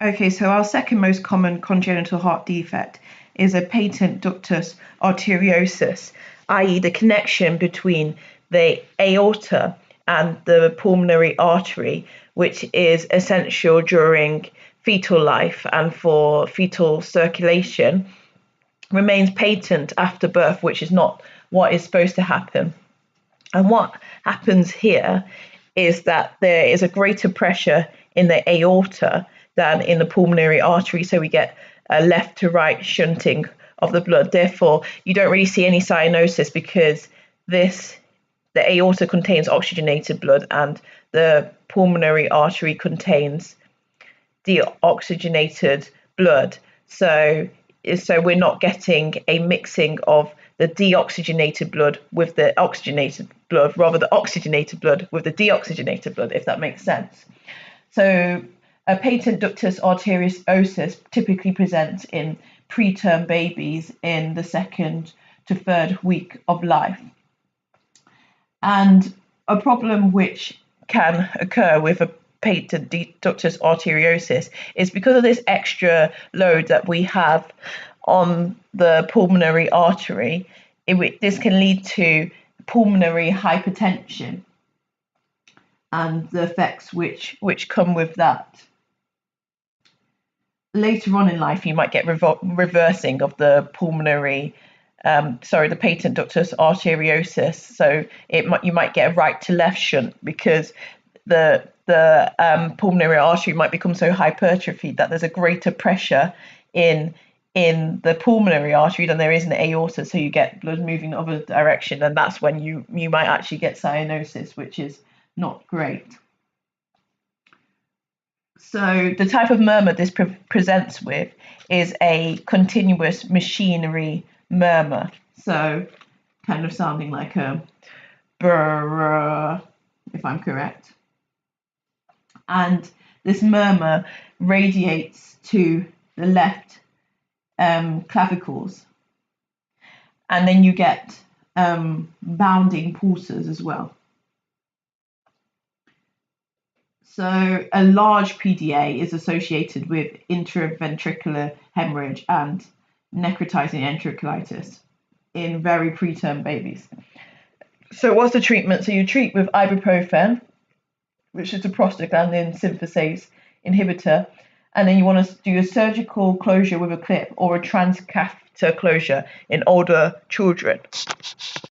Okay, so our second most common congenital heart defect is a patent ductus arteriosus, i.e. the connection between the aorta and the pulmonary artery, which is essential during fetal life and for fetal circulation, remains patent after birth, which is not what is supposed to happen. And what happens here is that there is a greater pressure in the aorta than in the pulmonary artery, so we get a left to right shunting of the blood. Therefore, you don't really see any cyanosis because the aorta contains oxygenated blood and the pulmonary artery contains deoxygenated blood. So we're not getting a mixing of the deoxygenated blood with the oxygenated blood, rather the oxygenated blood with the deoxygenated blood, if that makes sense. So a patent ductus arteriosus typically presents in preterm babies in the second to third week of life. And a problem which can occur with a patent ductus arteriosus is because of this extra load that we have on the pulmonary artery. This can lead to pulmonary hypertension and the effects which come with that. Later on in life, you might get reversing of the pulmonary, the patent ductus arteriosus. So you might get a right to left shunt because the pulmonary artery might become so hypertrophied that there's a greater pressure in the pulmonary artery than there is in the aorta. So you get blood moving the other direction, and that's when you might actually get cyanosis, which is not great. So the type of murmur this presents with is a continuous machinery murmur. So kind of sounding like a brrr, if I'm correct. And this murmur radiates to the left clavicles. And then you get bounding pulses as well. So a large PDA is associated with intraventricular hemorrhage and necrotizing enterocolitis in very preterm babies. So what's the treatment? So you treat with ibuprofen, which is a prostaglandin synthase inhibitor, and then you want to do a surgical closure with a clip or a transcatheter closure in older children.